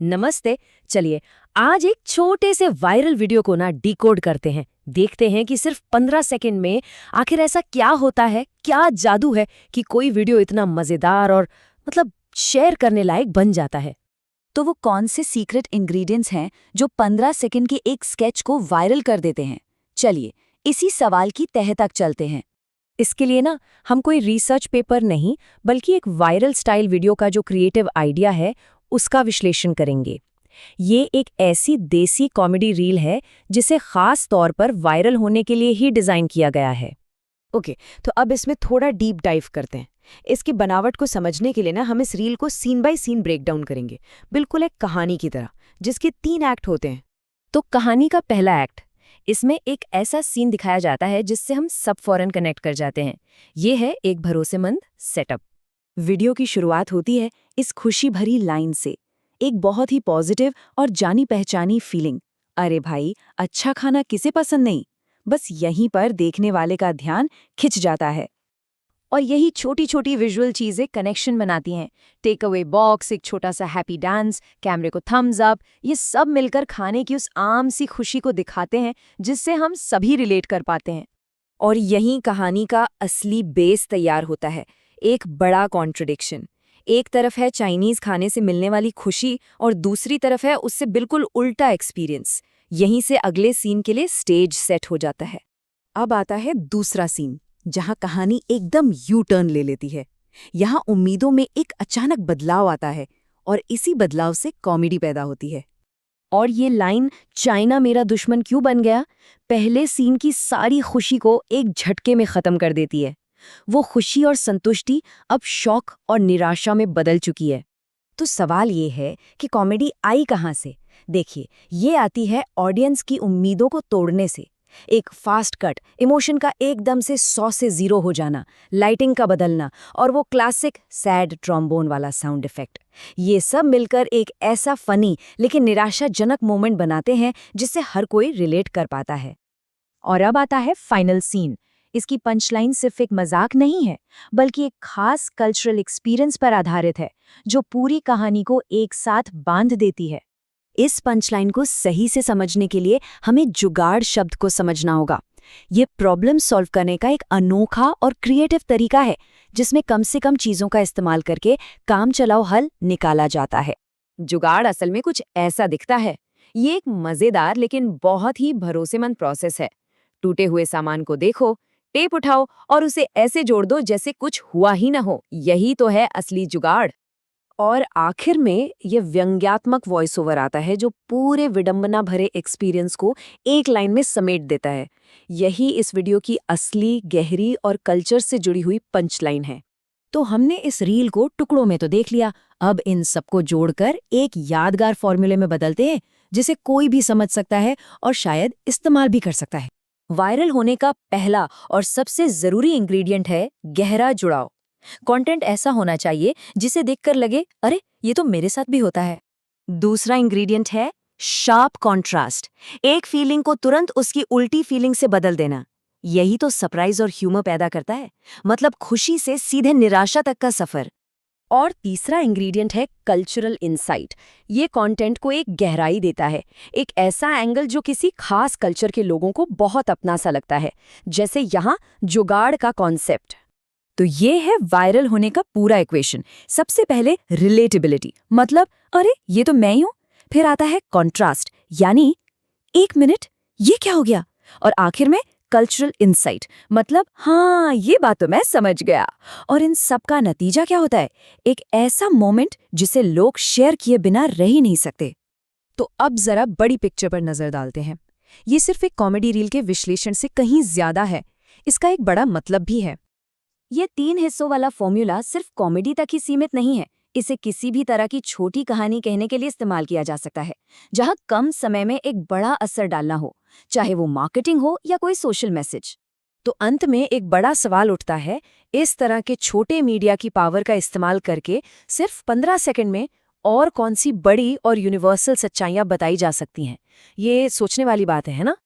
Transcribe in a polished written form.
नमस्ते। चलिए आज एक छोटे से वायरल वीडियो को ना डिकोड करते हैं। देखते हैं कि सिर्फ 15 सेकंड में आखिर ऐसा क्या होता है, क्या जादू है कि कोई वीडियो इतना मजेदार और शेयर करने लायक बन जाता है। तो वो कौन से सीक्रेट इंग्रेडिएंट्स हैं जो 15 सेकंड के एक स्केच को वायरल कर देते हैं? चलिए इसी सवाल की तह तक चलते हैं। इसके लिए ना हम कोई रिसर्च पेपर नहीं बल्कि एक वायरल स्टाइल वीडियो का जो क्रिएटिव आइडिया है उसका विश्लेषण करेंगे। ये एक ऐसी देसी कॉमेडी रील है जिसे खास तौर पर वायरल होने के लिए ही डिजाइन किया गया है। ओके, तो अब इसमें थोड़ा डीप डाइव करते हैं। इसकी बनावट को समझने के लिए ना हम इस रील को scene by scene break down करेंगे, बिल्कुल एक कहानी की तरह, जिसके 3 एक्ट होते हैं। तो कहानी का पहला एक्ट, इसमें एक ऐसा सीन दिखाया जाता है जिससे हम सब फौरन कनेक्ट कर जाते हैं। ये है एक भरोसेमंद सेटअप। वीडियो की शुरुआत होती है इस खुशी भरी लाइन से, एक बहुत ही पॉजिटिव और जानी पहचानी फीलिंग। अरे भाई, अच्छा खाना किसे पसंद नहीं। बस यहीं पर देखने वाले का ध्यान खिंच जाता है। और यही छोटी छोटी विजुअल चीजें कनेक्शन बनाती हैं। टेक अवे बॉक्स, एक छोटा सा हैप्पी डांस, कैमरे को थम्स अप, ये सब मिलकर खाने की उस आम सी खुशी को दिखाते हैं जिससे हम सभी रिलेट कर पाते हैं। और यहीं कहानी का असली बेस तैयार होता है। एक बड़ा कॉन्ट्रडिक्शन, एक तरफ है चाइनीज खाने से मिलने वाली खुशी और दूसरी तरफ है उससे बिल्कुल उल्टा एक्सपीरियंस। यहीं से अगले सीन के लिए स्टेज सेट हो जाता है। अब आता है दूसरा सीन, जहां कहानी एकदम यू टर्न ले लेती है। यहां उम्मीदों में एक अचानक बदलाव आता है और इसी बदलाव से कॉमेडी पैदा होती है। और ये लाइन चाइना मेरा दुश्मन क्यों बन गया, पहले सीन की सारी खुशी को एक झटके में खत्म कर देती है। वो खुशी और संतुष्टि अब शौक और निराशा में बदल चुकी है। तो सवाल ये है कि कॉमेडी आई कहाँ से? देखिए, ये आती है ऑडियंस की उम्मीदों को तोड़ने से। एक फास्ट कट, इमोशन का एकदम से 100 से 0 हो जाना, लाइटिंग का बदलना और वो क्लासिक सैड ट्रॉम्बोन वाला साउंड इफेक्ट, ये सब मिलकर एक ऐसा फनी लेकिन निराशाजनक मोमेंट बनाते हैं जिससे हर कोई रिलेट कर पाता है। और अब आता है फाइनल सीन। इसकी पंचलाइन सिर्फ एक मजाक नहीं है, बल्कि एक खास कल्चरल एक्सपीरियंस पर आधारित है, जो पूरी कहानी को एक साथ बांध देती है। इस पंचलाइन को सही से समझने के लिए हमें जुगाड़ शब्द को समझना होगा। ये प्रॉब्लम सॉल्व करने का एक अनोखा और क्रिएटिव तरीका है जिसमें कम से कम चीजों का इस्तेमाल करके काम चलाओ हल निकाला जाता है। जुगाड़ असल में कुछ ऐसा दिखता है। ये एक मजेदार लेकिन बहुत ही भरोसेमंद प्रोसेस है। टूटे हुए सामान को देखो, टेप उठाओ और उसे ऐसे जोड़ दो जैसे कुछ हुआ ही न हो। यही तो है असली जुगाड़। और आखिर में ये व्यंग्यात्मक वॉइस ओवर आता है जो पूरे विडंबना भरे एक्सपीरियंस को एक लाइन में समेट देता है। यही इस वीडियो की असली, गहरी और कल्चर से जुड़ी हुई पंचलाइन है। तो हमने इस रील को टुकड़ों में तो देख लिया, अब इन सबको जोड़कर एक यादगार फॉर्मूले में बदलते हैं जिसे कोई भी समझ सकता है और शायद इस्तेमाल भी कर सकता है। वायरल होने का पहला और सबसे जरूरी इंग्रेडिएंट है गहरा जुड़ाव। कंटेंट ऐसा होना चाहिए जिसे देखकर लगे, अरे ये तो मेरे साथ भी होता है। दूसरा इंग्रेडिएंट है शार्प कॉन्ट्रास्ट, एक फीलिंग को तुरंत उसकी उल्टी फीलिंग से बदल देना। यही तो सरप्राइज और ह्यूमर पैदा करता है, मतलब खुशी से सीधे निराशा तक का सफर। और तीसरा इंग्रेडिएंट है कल्चरल इंसाइट। ये कंटेंट को एक गहराई देता है, एक ऐसा एंगल जो किसी खास कल्चर के लोगों को बहुत अपना सा लगता है, जैसे यहाँ जुगाड़ का कॉन्सेप्ट। तो ये है वायरल होने का पूरा इक्वेशन। सबसे पहले रिलेटेबिलिटी, मतलब अरे ये तो मैं ही हूं। फिर आता है कॉन्ट्रास्ट, यानी एक मिनट ये क्या हो गया। और आखिर में कल्चरल इंसाइट, मतलब हाँ ये बात तो मैं समझ गया। और इन सब का नतीजा क्या होता है? एक ऐसा मोमेंट जिसे लोग शेयर किए बिना रह ही नहीं सकते। तो अब जरा बड़ी पिक्चर पर नजर डालते हैं। ये सिर्फ एक कॉमेडी रील के विश्लेषण से कहीं ज्यादा है। इसका एक बड़ा मतलब भी है। ये 3 हिस्सों वाला फॉर्मूला सिर्फ कॉमेडी तक ही सीमित नहीं है। इसे किसी भी तरह की छोटी कहानी कहने के लिए इस्तेमाल किया जा सकता है, जहां कम समय में एक बड़ा असर डालना हो, चाहे वो मार्केटिंग हो या कोई सोशल मैसेज। तो अंत में एक बड़ा सवाल उठता है, इस तरह के छोटे मीडिया की पावर का इस्तेमाल करके सिर्फ 15 सेकंड में और कौन सी बड़ी और यूनिवर्सल सच्चाइयां बताई जा सकती हैं? ये सोचने वाली बात है ना?